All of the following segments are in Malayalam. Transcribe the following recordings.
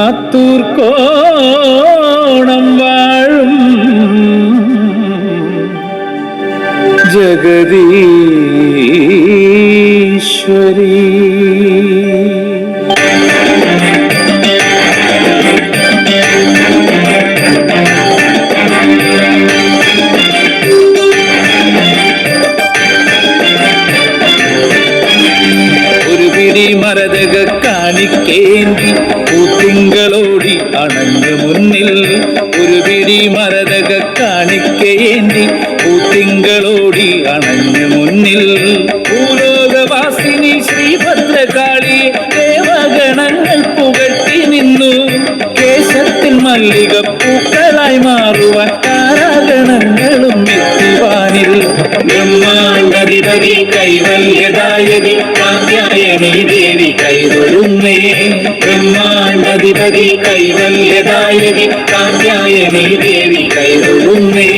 മാത്തൂർ കോണം വാഴും ജഗദീശ്വരി. മരതക കാണിക്കേന്തി പൂത്തിങ്കളോടി അണഞ്ഞു മുന്നിൽ. ഒരു പിടി മരതക കാണിക്കേന്തി പൂത്തിങ്കളോടി അണഞ്ഞു മുന്നിൽ. ഭൂലോകവാസിനി ശ്രീഭദ്രകാളി ദേവഗണങ്ങൾ പുകഴ്ത്തി നിന്നു. കേശത്തിൽ മല്ലിക പൂക്കളായി മാറുവാൻ താരാഗണങ്ങളും എത്തിവാനിൽ. ബ്രഹ്മാണ്ടധിപതി കൈവല്യദായകി കാത്യായനി ദേവി കൈതൊഴുന്നേ. ബ്രഹ്മാണ്ടധിപതി കൈവല്യദായകി കാത്യായനി ദേവി കൈതൊഴുന്നേ.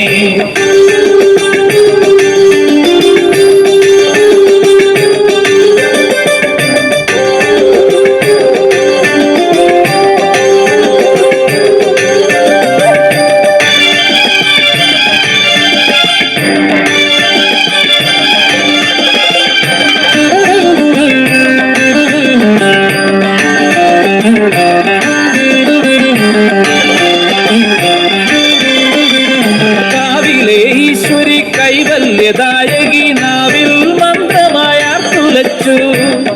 കൈവല്യദായകി നാവിൽ മന്ത്രമായാർത്തുലച്ചു.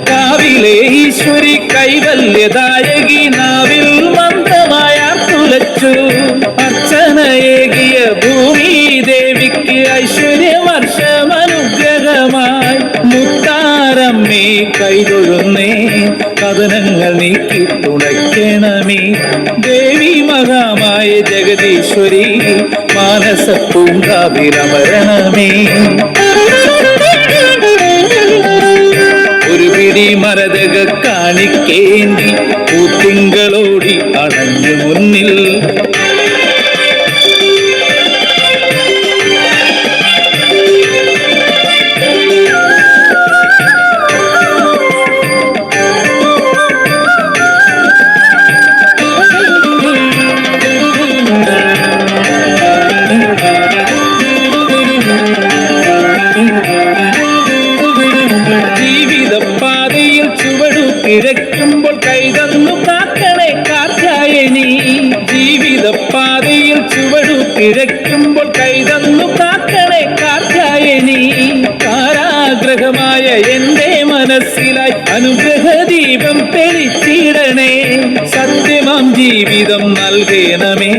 കാവിലെ ഈശ്വരി കൈവല്യദായകി നാവിൽ മന്ത്രമായാർത്തുലച്ചു. അർച്ചനയേകിയ ഭൂമി ദേവിക്ക് ഐശ്വര്യവർഷമനുഗ്രഹമായി. മുത്താരമ്മേ കൈതൊഴുന്നേ, കഥനങ്ങൾ നീക്കി തുണയ്ക്കണമേ. ദേവി മഹാമായ ജഗദീശ്വരി മാനസ പൂങ്കാവിലമരണമേ. ഒരു പിടി മരതക കാണിക്കേന്തി പൂത്തിങ്കളോടി അണഞ്ഞു മുന്നിൽ. ജീവിതപാതയിൽ ചുവടു പിഴയ്ക്കുമ്പോൾ കൈതന്നു കാക്കണേ കാത്യായനി. ജീവിതപാതയിൽ ചുവടു പിഴയ്ക്കുമ്പോൾ കൈതന്നു കാക്കണേ കാത്യായനി. കാരാഗ്രഹമായ എന്റെ മനസ്സിലായി അനുഗ്രഹദീപം തെളിച്ചിടണേ. സത്യമാം ജീവിതം നൽകേണമേ,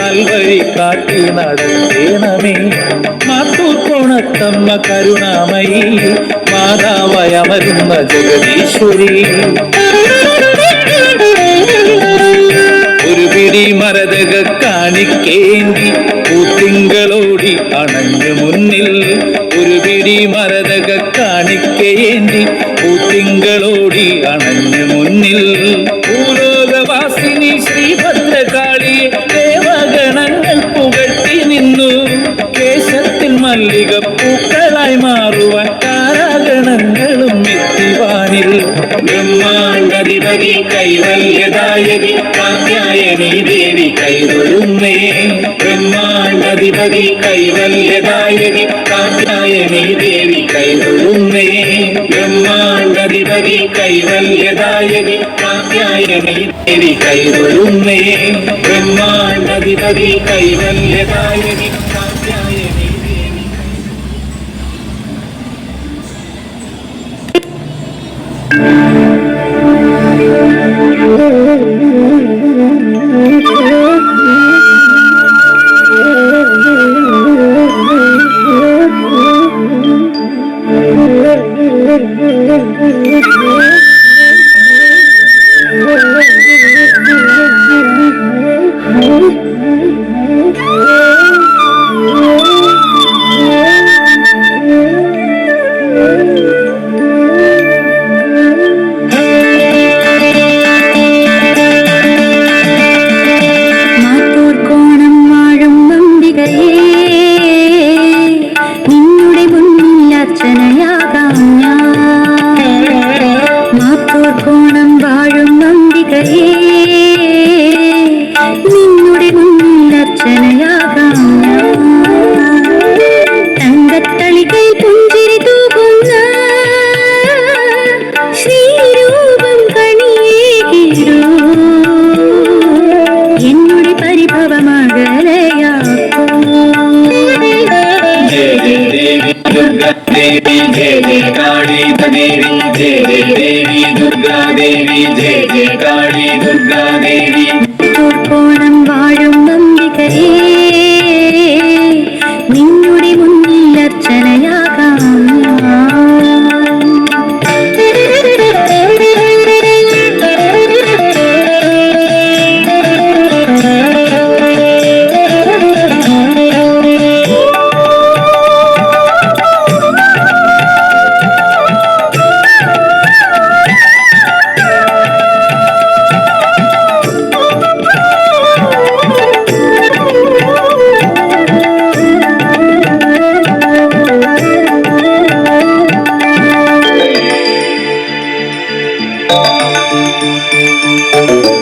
നൽവഴി കാട്ടി നടത്തേണമേ. മാത്തൂർ കോണത്തമ്മ കരുണാമയി മാതാവയമരുന്ന ജഗദീശ്വരി. ഒരു പിടി മരതക കാണിക്കേന്തി പൂത്തിങ്കളോടി അണഞ്ഞു മുന്നിൽ. ഒരു പിടി മരതക കാണിക്കേന്തി പൂത്തിങ്കളോടി അണഞ്ഞു മുന്നിൽ. ഭൂലോകവാസിനി ശ്രീഭദ്രകാളി ദേവഗണങ്ങൾ പുകഴ്ത്തി നിന്നു. കേശത്തിൽ മല്ലിക പൂക്കളായി മാറുവാൻ താരാഗണങ്ങളും എത്തിവാനിൽ. ബ്രഹ്മാണ്ടധിപതി കൈവല്യദായകി കാത്യായനി ദേവി കൈതൊഴുന്നേ. ബ്രഹ്മാണ്ടധിപതി കൈവല്യദായകി കാത്യായനി ദേവി കൈതൊഴുന്നേ. ബ്രഹ്മാണ്ടധിപതി കൈവല്യദായകി കാത്യായനി ദേവി കൈതൊഴുന്നേ. ബ്രഹ്മാണ്ടധിപതി കൈവല്യദായകി കാത്യായനി ദേവി. देवी जय जय देवी दुर्गा देवी जय जय काली दुर्गा देवी കോണം വാഴും നമ്പികയേ നിന്നുടെ മുന്നിൽ അർച്ചനയാകാം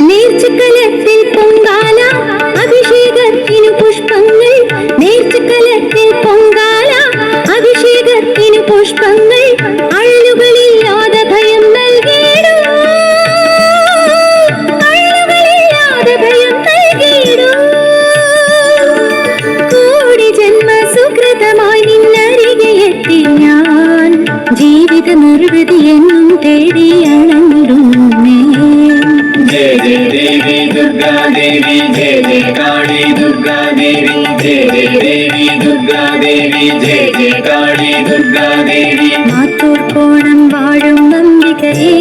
നേർച്ചക്കലത്തിൽ പൊങ്കാല അഭിഷേകത്തിനു പുഷ്പങ്ങൾ നേർച്ചക്കലത്തിൽ പൊങ്കാല അഭിഷേകത്തിനു പുഷ്പങ്ങൾ അഴലുകളില്ലാതെ ഭയം നൽകിയിടും അഴലുകളില്ലാതെ ഭയം നൽകിയിടും കോടി ജന്മ സുകൃതമായി നിന്നരികെ എത്തി ഞാൻ ജീവിത നിർവൃതി എന്നും തേടി അണഞ്ഞിടുന്നേ जय जय देवी दुर्गा देवी जय जय काली दुर्गा देवी जय जय देवी दुर्गा देवी जय जय काली दुर्गा देवी മാത്തൂർ കോണം വാഴും നമ്പികയേ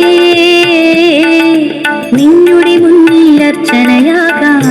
നിന്നുടെ മുന്നിൽ അർച്ചനയാകാം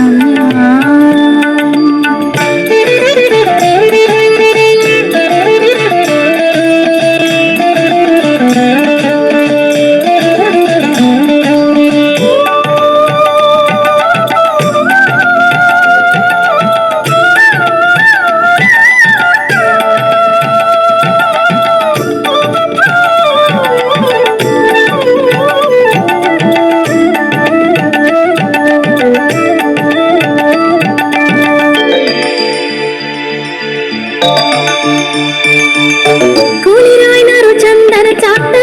കുളിരായി നറു ചന്ദന ചാത്ത്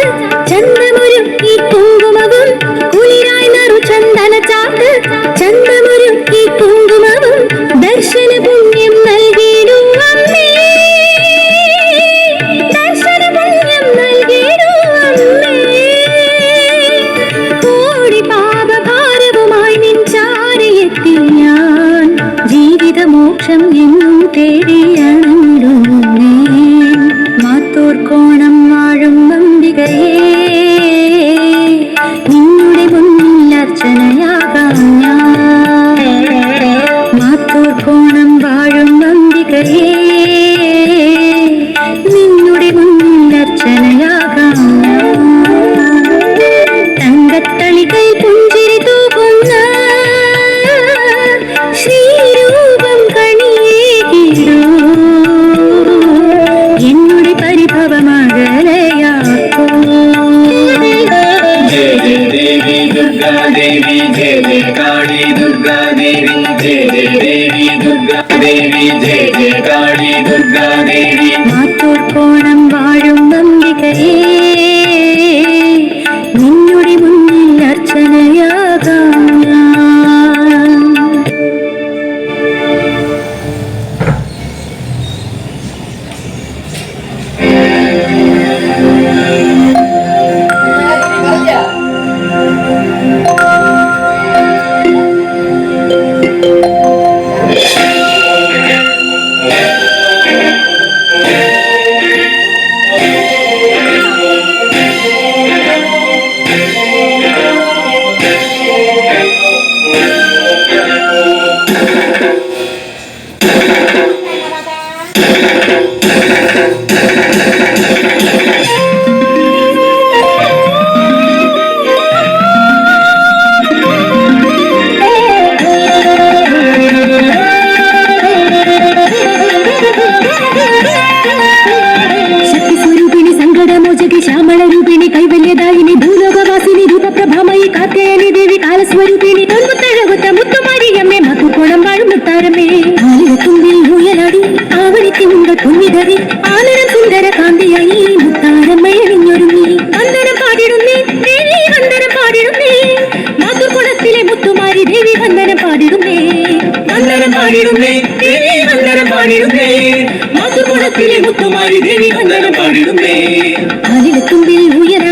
ചന്ദമൊരുക്കി കുങ്കുമവും കുളിരായി നറു ചന്ദന ചാത്ത് ചന്ദമൊരുക്കി കുങ്കുമവും ദർശന പുണ്യം നൽകിയിടും അമ്മേ ദർശന പുണ്യം നൽകിയിടും അമ്മേ കോടി പാപഭാരവുമായി നിൻ ചാരയെത്തി ഞാൻ ജീവിതമോക്ഷം എന്നും തേടിയണങ്ങിടുന്നേ മാത്തൂർ കോണം വാഴും നമ്പികയേ നിന്നുടെ മുന്നിൽ അർച്ചനയാകാം ഞാൻ മാത്തൂർ കോണം വാഴും നമ്പികയേ നിന്നുടെ മുന്നിൽ അർച്ചനയാകാം തങ്കത്തളികൾ പുഞ്ചിരി തൂകുന്ന ശ്രീരൂപം കണിയേകിടൂ എന്നുടെ പരിഭവമകലയാക്കൂ जय जय देवी दुर्गा देवी जय जय काली दुर्गा देवी जय जय देवी दुर्गा देवी जय जय काली दुर्गा देवी മാത്തൂർ കോണം വാഴും നമ്പികയേ നിന്നുടെ മുന്നിൽ അർച്ചനയാകാം ഞാൻ കുഞ്ഞിതറി ആനരം സുന്ദര കാന്തിയായി മുത്താരമ്മയണിഞ്ഞൊരുങ്ങി വന്ദനം പാടിടുന്നേ ദേവി വന്ദനം പാടിടുന്നേ മാതൃകുളത്തിലെ മുത്തുമാരി ദേവി വന്ദനം പാടിടുന്നേ വന്ദനം പാടിടുന്നേ ദേവി വന്ദനം പാടിടുന്നേ മാതൃകുളത്തിലെ മുത്തുമാരി ദേവി വന്ദനം പാടിടുന്നേ കാലിലെത്തുമ്പിൽ ഉയര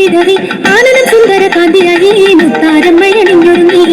കുഞ്ഞിതറി ആനന്ദം സുന്ദര കാന്തിയായി മുത്താരമ്മയണിഞ്ഞൊരുങ്ങി.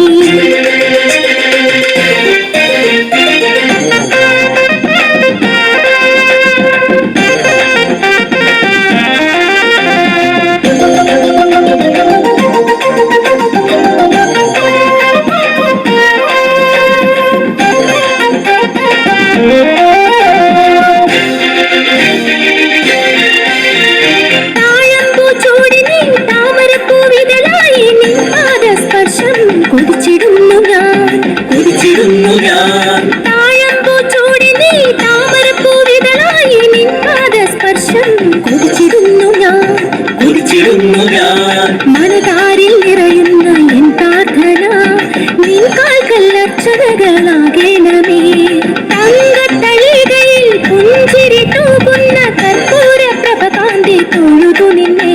മനതാരിൽ നിറയുന്ന എൻ പ്രാർത്ഥന നിൻ കാൽക്കൽ അർച്ചനകളാകേണമേ. തങ്കത്തളികയിൽ പുഞ്ചിരി തൂകുന്ന കർപ്പൂര പ്രഭ കാന്തി തൊഴുതു നിന്നെ.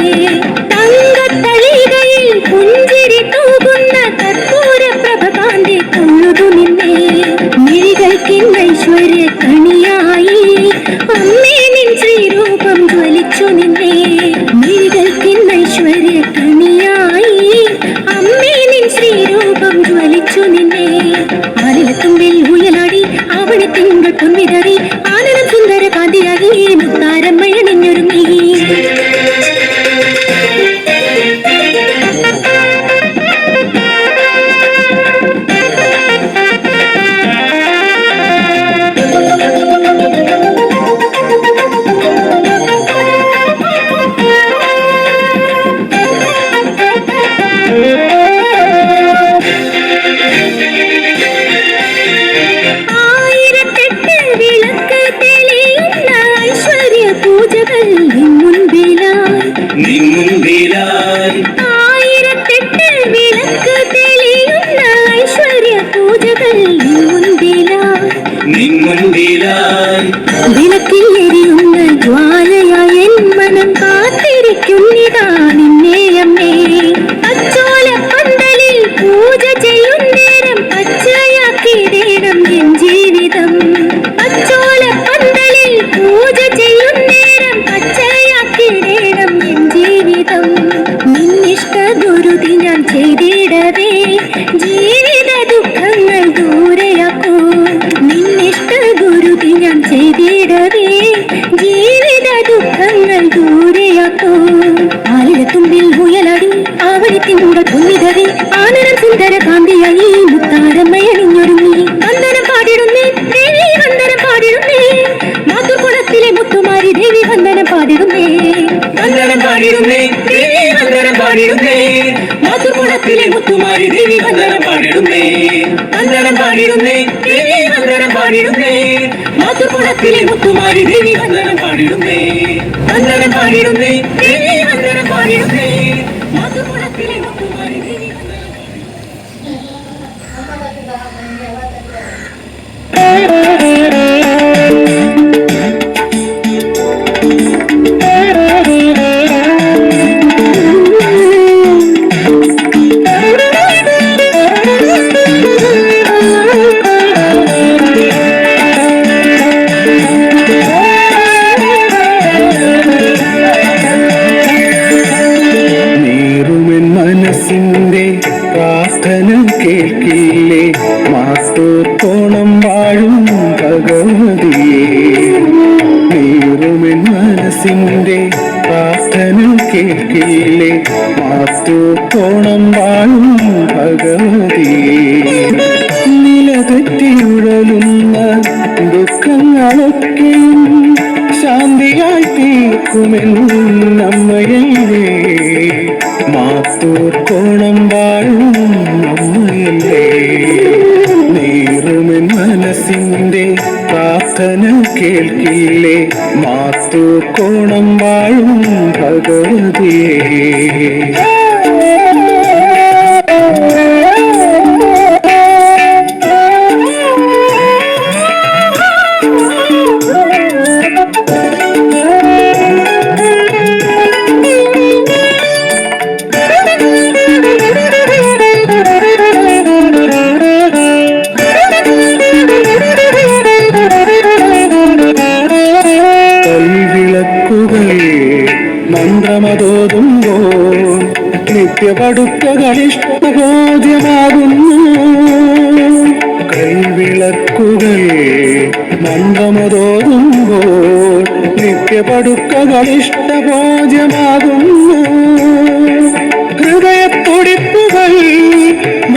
തങ്കത്തളികയിൽ പുഞ്ചിരി തൂകുന്ന കർപ്പൂര പ്രഭ കാന്തി തൊഴുതു നിന്നെ. മിഴികൾക്കിന്ന് ഐശ്വര്യ കണിയായി അമ്മേ നിൻ ശ്രീരൂപം ജ്വലിച്ചു നിന്നെ. മിഴികൾക്കിന്ന് ഐശ്വര്യ കണിയായി അമ്മേ നിൻ ശ്രീരൂപം ജ്വലിച്ചു നിന്നെ. ആലിലത്തുമ്പിൽ ഉയലാടി അവണി തിങ്കൾ പൊന്നിതറി ആനന്ദം സുന്ദര കാന്തിയായി മുത്താരമ്മയണിഞ്ഞൊരുങ്ങി. ആയിരത്തെട്ട് വിളക്ക് തെളിയുന്ന ഐശ്വര്യ പൂജകൾ വിളക്കിൽ എരിയുന്ന ജ്വാലയായ എൻ മനം കാത്തിരിക്കുന്നിതാ നിന്നെ അമ്മേ. പച്ചോല പന്തലിൽ പൂജ ചെയ്യുന്നേരം പച്ചയാക്കിയിടേണം എൻ ജീവിതം. പച്ചോല പന്തലിൽ പൂജ ചെയ്യുന്നേരം പച്ചയാക്കിയിടേണം എൻ ജീവിതം. നിന്നിഷ്ട ഗുരുതി ഞാൻ ചെയ്തിടവേ ജീവിത ദുഃഖങ്ങൾ ദൂരെയാക്കൂ. നിന്നിഷ്ട ഗുരുതി ഞാൻ ചെയ്തിടവേ ജീവിത ദുഃഖങ്ങൾ ദൂരെയാക്കൂ. ആലിലത്തുമ്പിൽ ഉയലാടി അവടി തിങ്കൾ പൊന്നിതറി ആനന്ദം സുന്ദര കാന്തിയായി മുത്താരമ്മയണിഞ്ഞൊരുങ്ങി. വന്ദനം പാടിടുന്നേ ദേവി വന്ദനം പാടിടുന്നേ. മാതൃകുളത്തിലെ മുത്തുമാരി ദേവി വന്ദനം പാടിടുന്നേ. വന്ദനം പാടിടുന്നേ ദേവി വന്ദനം പാടിടുന്നേ. മാതൃകുളത്തിലെ മുത്തുമാരി ദേവി വന്ദനം പാടിടുന്നേ. വന്ദനം പാടിടുന്നേ ദേവി വന്ദനം പാടിടുന്നേ. മാതൃകുളത്തിലെ മുത്തുമാരി ദേവി വന്ദനം പാടിടുന്നേ. വന്ദനം പാടിടുന്നേ ദേവി വന്ദനം പാടിടുന്നേ. മാതൃകുളത്തിലെ മുത്തുമാരി ദേവി പ്രാർത്ഥന കേൾക്കില്ലേ മാത്തോത്തോണം വാഴും ഭഗവതിയെ. നീറുമെൻ മനസ്സിൻ്റെ പ്രാർത്ഥന കേൾക്കില്ലേ മാത്തോത്തോണം വാഴും ഭഗവതിയെ. നിലതെറ്റിയുഴലുന്ന ദുഃഖങ്ങളൊക്കെയും ശാന്തിയായി തീർക്കുമെന്നമ്മയല്ലേ. മാത്തൂർക്കോണം വാഴും അമ്മയല്ലേ. നീറുമെൻ മനസ്സിൻ്റെ പ്രാർത്ഥന കേൾക്കില്ലേ മാത്തൂർക്കോണം വാഴും ഭഗവതിയെ. മന്ത്ര മന്ത്രമതോതുമ്പോൾ നിത്യപടുക്കകളിഷ്ടബോധ്യമാകുന്നു. കൈവിളക്കുകൾ മന്ത്രമതോതുമ്പോൾ നിത്യപടുക്കകളിഷ്ടബോധ്യമാകുന്നു. ഹൃദയത്തുടിപ്പുകൾ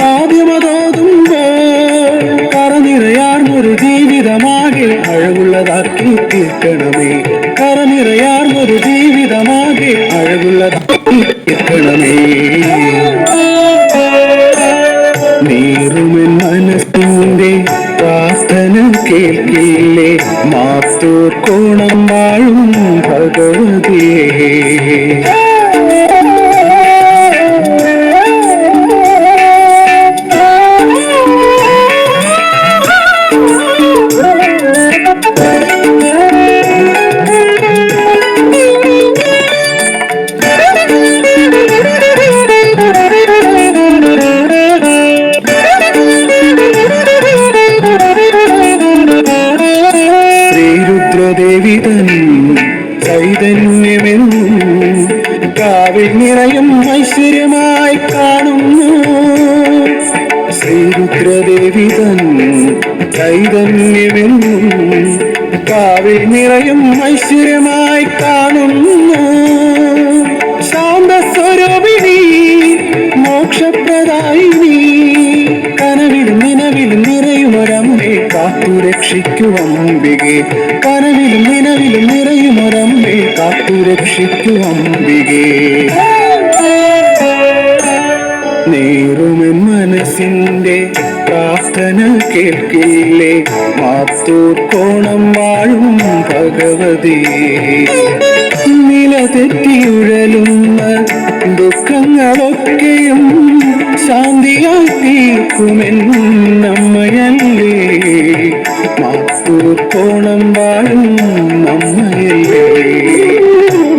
മാധ്യമതോതുമ്പോൾ കറനിറയാർന്നൊരു ജീവിതമാകെ അഴകുള്ളതാക്കി തീർക്കണമേ. കറനിറയാർന്നൊരു ജീവിതമാകെ അഴകുള്ളതാക്കി തീർക്കണമേ. നീറുമെൻ മനസ്സിന്റെ പ്രാർത്ഥന കേൾക്കില്ലേ, മാത്തൂർ കോണം വാഴും ഭഗവതിയേ. ശ്രീരുദ്രദേവിതൻ ചൈതന്യമെന്നും കാവിൽ നിറയും ഐശ്വര്യമായി കാണുന്നു. ശ്രീരുദ്രദേവിതൻ ചൈതന്യമെന്നും കാവിൽ നിറയും ഐശ്വര്യമായി കാണുന്നു. ശാന്തസ്വരൂപിണി മോക്ഷപ്രദായിനി, കനവിലും നിലവിലും നിറയുമൊരമ്മേ കാത്തുരക്ഷിക്കുവമ്പികെ. കനവിലും നിലവിലും നിറയുമൊരമ്മേ കാത്തുരക്ഷിക്കുവമ്പികെ. നീറുമെൻ മനസ്സിന്റെ പ്രാർത്ഥന കേൾക്കില്ലേ, മാത്തൂർ കോണം വാഴും ഭഗവതിയേ. നിലതെറ്റിയുഴലുന്ന ദുഃഖങ്ങളൊക്കെയും ശാന്തിയായി തീർക്കുമെന്നമ്മയല്ലേ, മാത്തൂർ കോണം വാഴും അമ്മയല്ലേ.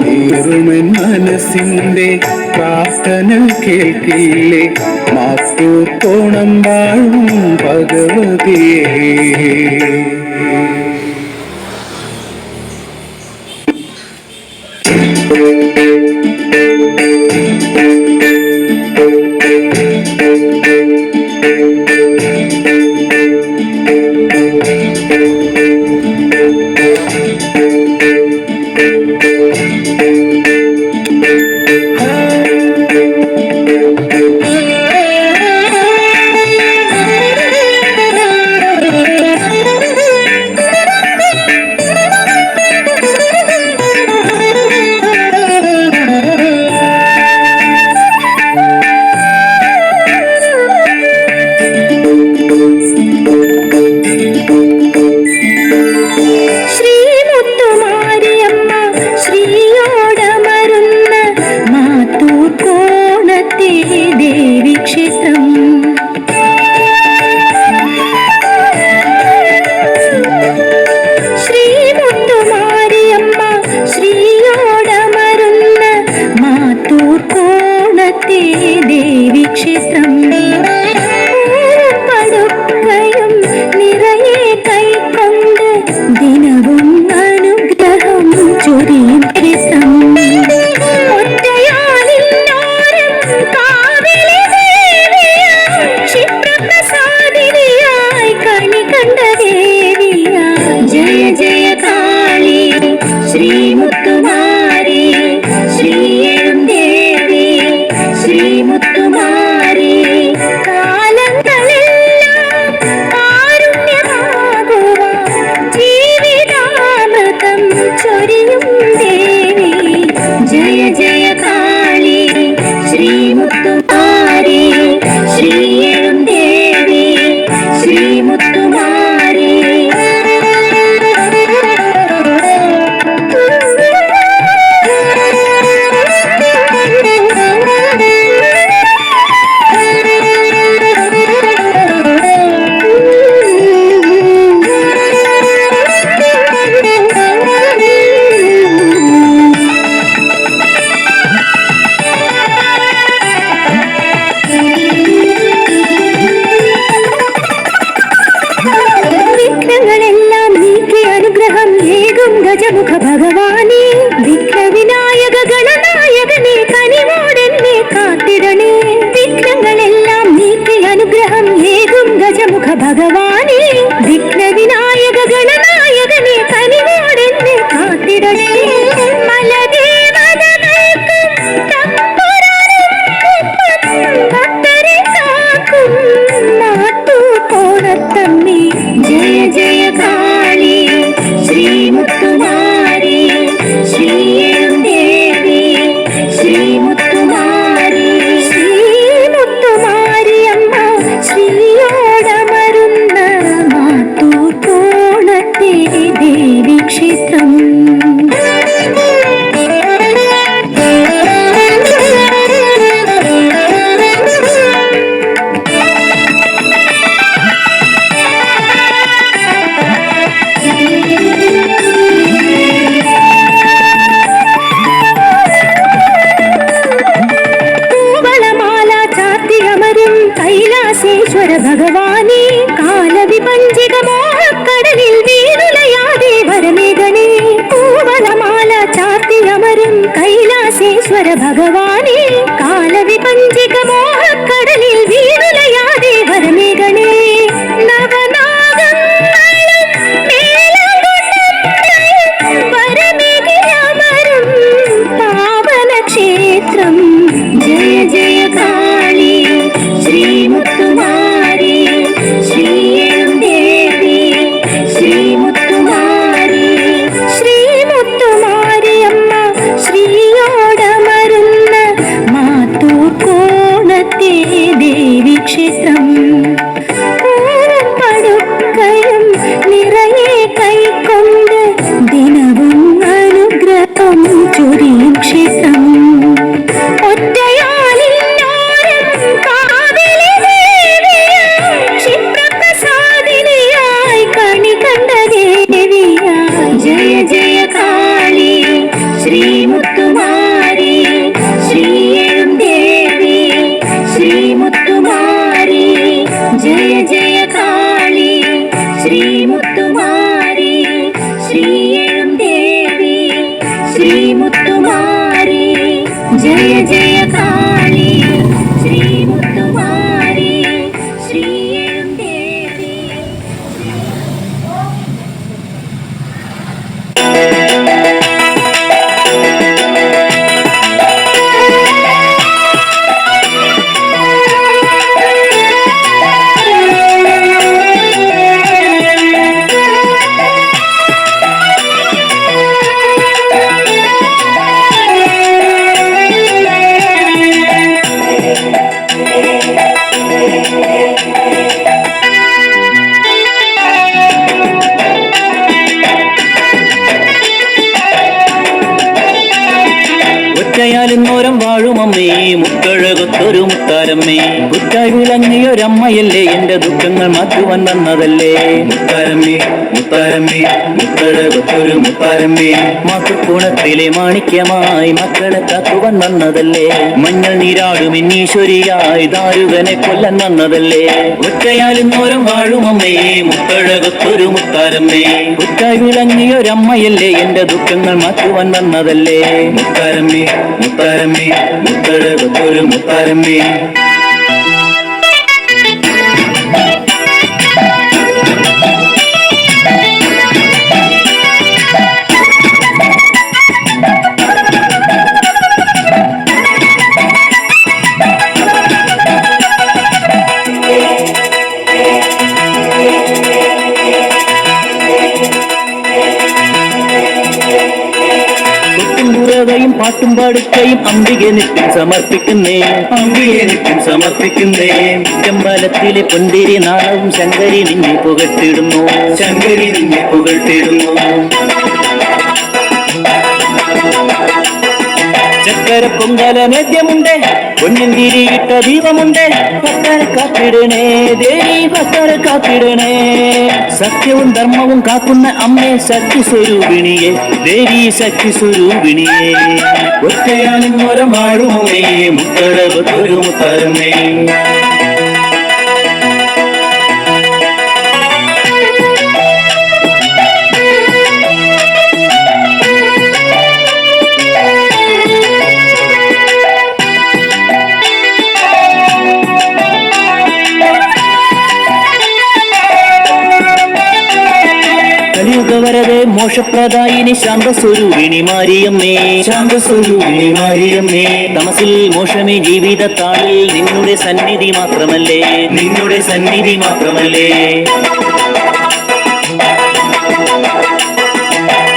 നീറുമെൻ മനസ്സിന്റെ പ്രാർത്ഥന കേൾക്കില്ലേ, മാത്തൂർ കോണം വാഴും ഭഗവതിയേ. ശ്രീമുത്തുമാരി വിശ്വേശ്വര ഭഗവാനെ കാലവിപഞ്ചിക മോഹക്കടലിൽ വീണുലയാതെ വരമേഘനേ കൂവളമാല ചാർത്തിയമരും കൈലാസേശ്വര ഭഗവാനെ കാലവിപഞ്ചിക മോഹക്കടലിൽ വീണുലയാതെ വരമേഘനേ നവനാഗങ്ങളും മേളകൊണ്ടയും വരമേഘിയമരും പാവന ക്ഷേത്രം ജയ ജയ കാളി ശ്രീ മുത്തുമാരി ശ്രീയേഴും ദേവി ശ്രീ മുത്തുമാരി ശ്രീ മുത്തുമാരിയമ്മ ശ്രീയോടമരുന്ന മാത്തൂർ കോണത്തെ ദേവി ക്ഷേത്രം പടുക്കയും നിറയെ കൈക്കൊണ്ട് ദിനവും അനുഗ്രഹം ചൊരിയും ക്ഷേത്രം ജയ ജയ കാളി ശ്രീ മുത്തുമാരി ശ്രീയേഴും ദേവി ശ്രീ മുത്തുമാരി ജയ ജയ കാളി ശ്രീ മുത്തുമാരി ശ്രീയേഴും ദേവി ശ്രീ മുത്തുമാരി ജയ ജയ കാളി ശ്രീ മുത്തുമാരി ശ്രീയേഴും ദേവി. ഒറ്റയാലിന്നോരം വാഴുമമ്മേ മുത്തഴകൊത്തൊരു മുത്താരമ്മേ കുറ്റായി വിളങ്ങിയൊരമ്മയല്ലേ എന്റെ ദുഃഖങ്ങൾ മാറ്റുവാൻ വന്നതല്ലേ മുത്താരമ്മേ മുത്താരമ്മേ മുത്തഴകൊത്തൊരു മുത്താരമ്മേ മാതൃക്കൂണത്തിലെ മാണിക്യമായി മക്കളെ കാക്കുവാൻ വന്നതല്ലേ മഞ്ഞൾ നീരാടുമെന്നീശ്വരിയായി ദാരുകനെ കൊല്ലാൻ വന്നതല്ലേ ഒറ്റയാലിന്നോരം വാഴുമമ്മേ മുത്തഴകൊത്തൊരു മുത്താരമ്മേ കുറ്റായി വിളങ്ങിയൊരമ്മയല്ലേ എന്റെ ദുഃഖങ്ങൾ മാറ്റുവാൻ വന്നതല്ലേ മുത്താരമ്മേ മുത്താരമ്മേ മുത്തഴകൊത്തൊരു മുത്താരമ്മേ. യും പാട്ടും പാടുകയും അംബികെ നിത്യം സമർപ്പിക്കുന്നേ അംബികെ നിത്യം സമർപ്പിക്കുന്നേ ചെമ്പലത്തിലെ പൊന്തിരി നാളവും ശങ്കരി നിന്നെ പുകഴ്ത്തിടുന്നു ശങ്കരി നിന്നെ പുകഴ്ത്തിടുന്നു. ചക്കര പൊങ്കല നേദ്യമുണ്ട് പൊന്നിൻ തിരിയിട്ട ദീപമുണ്ട് ഭക്തരെ കാത്തിടണേ ദേവി ഭക്തരെ കാത്തിടണേ സത്യവും ധർമ്മവും കാക്കുന്ന അമ്മേ ശക്തി സ്വരൂപിണിയെ ദേവി ശക്തി സ്വരൂപിണിയെ ഒറ്റയാലിന്നോരമാടുമേ മുത്തഴകൊത്തൊരു മുത്താരമ്മേ. കലിയുഗവരതെ മോക്ഷപ്രദായിനി ശാന്തസ്വരൂപിണി മാരിയമ്മേ ശാന്തസ്വരൂപിണി മാരിയമ്മേ തമസിൽ മോക്ഷമേ ജീവിതത്താളിൽ നിന്നുടെ സന്നിധി മാത്രമല്ലേ നിന്നുടെ സന്നിധി മാത്രമല്ലേ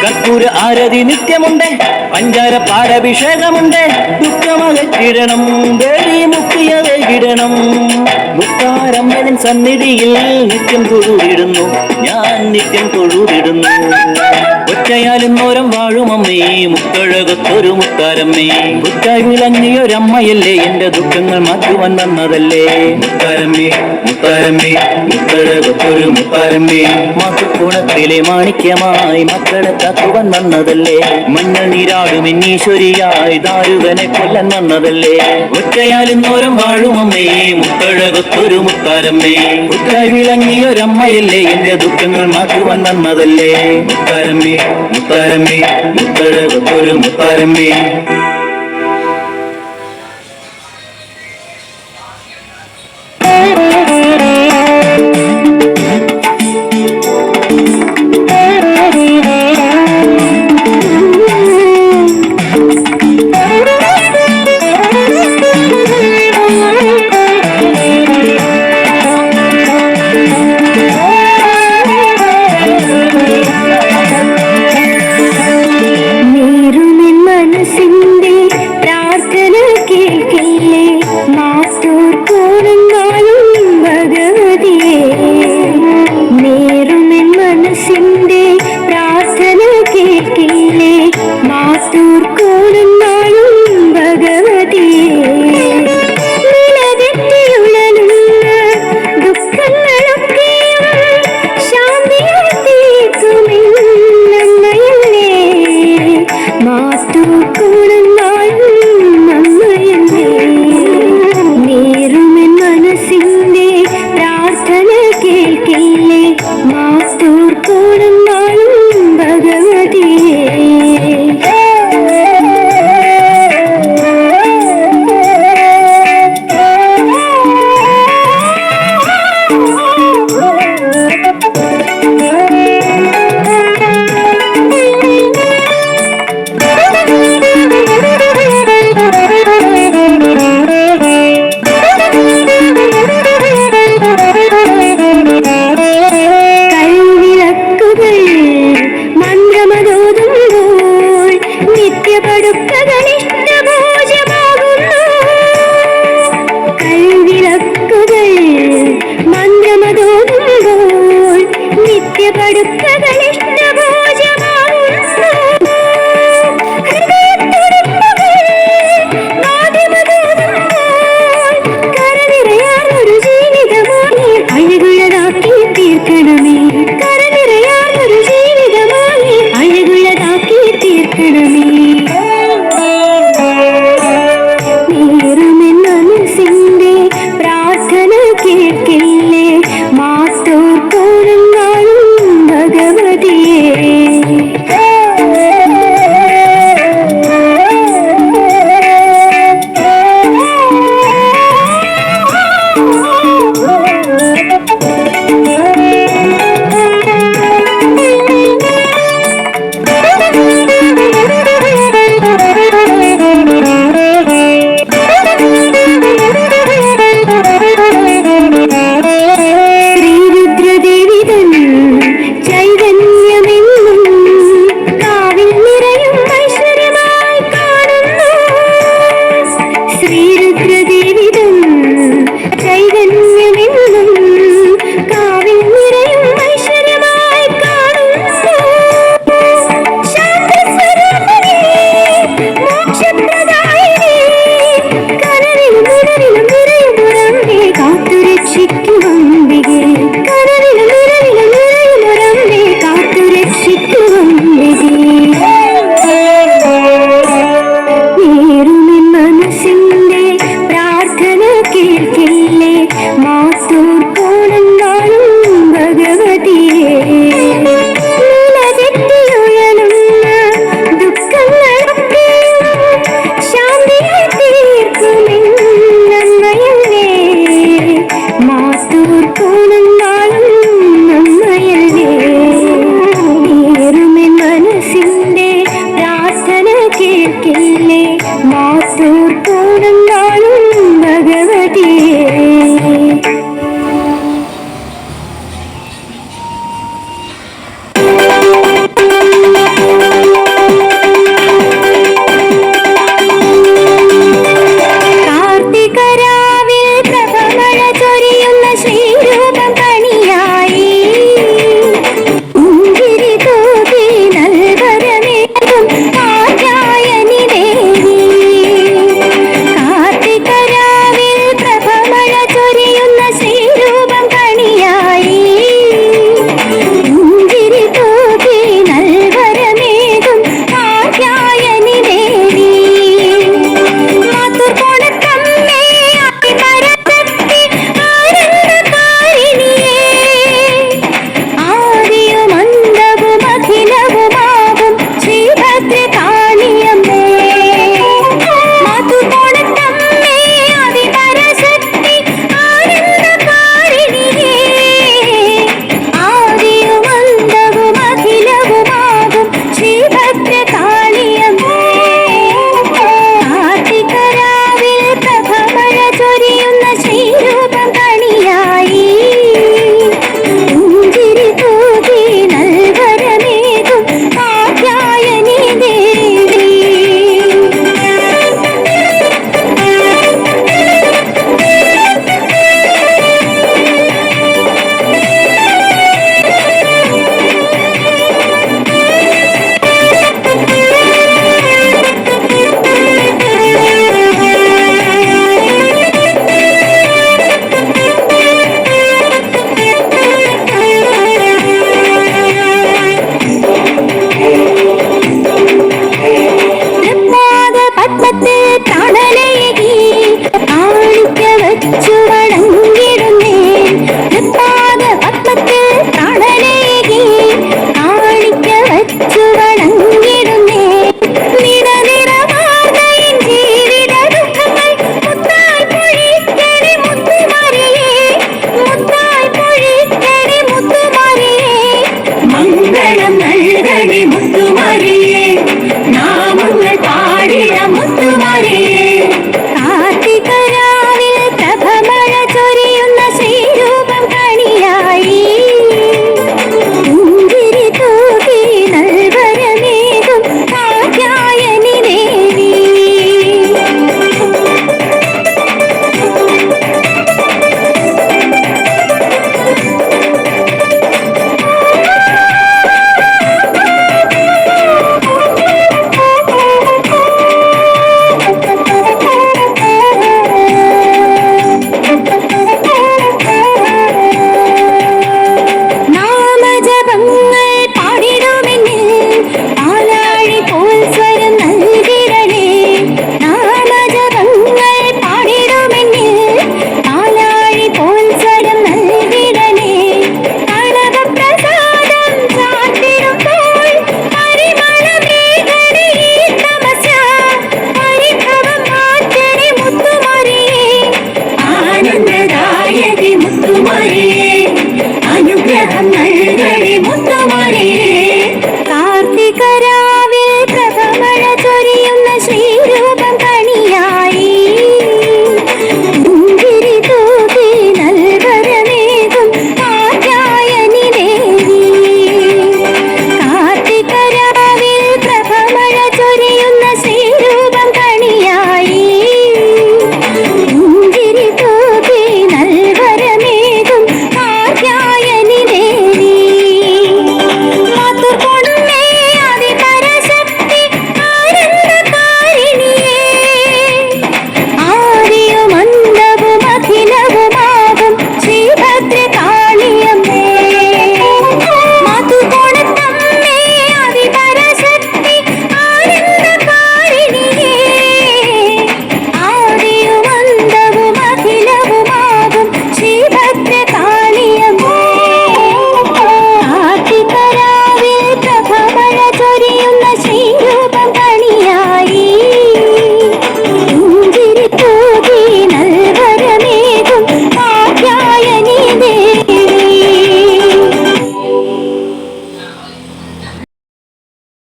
കർപ്പൂര ആരതി നിത്യമുണ്ട് പഞ്ചാര പാടഭിഷേകമുണ്ട് ദുഃഖമകറ്റിടണം ദേവി മുക്തിയകിടണം മുത്താരമ്മൻ സന്നിധിയിൽ നിത്യം തൊഴുതിടുന്നു ഞാൻ നിത്യം തൊഴുതിടുന്നു ഒറ്റയാലും നോരം വാഴുമമ്മേ മുത്തഴകത്തൊരു മുത്താരമ്മേ. മുത്തായി വിളങ്ങിയൊരമ്മയല്ലേ എന്റെ ദുഃഖങ്ങൾ മാറ്റുവാൻ വന്നതല്ലേ. മുത്താരമ്മേ മുത്താരമ്മേ മുത്തഴകത്തൊരു മുത്താരമ്മേ. മാത്തുക്കുണത്തിലെ മാണിക്യമായി മക്കളെ കാക്കുവാൻ വന്നതല്ലേ. മഞ്ഞൾ നീരാടുമെന്നീശ്വരിയായി ദാരുകനെ കൊല്ലാൻ വന്നതല്ലേ. ഒറ്റയാലും നോരം വാഴുമമ്മേ മുത്തഴകത്തൊരു മുത്താരമ്മേ. മുത്തായി വിളങ്ങിയൊരമ്മയല്ലേ എന്റെ ദുഃഖങ്ങൾ മാറ്റുവാൻ വന്നതല്ലേ. മുത്താരമ്മേ മുത്താരമ്മേ മുത്തഴകത്തൊരു മുത്താരമ്മേ.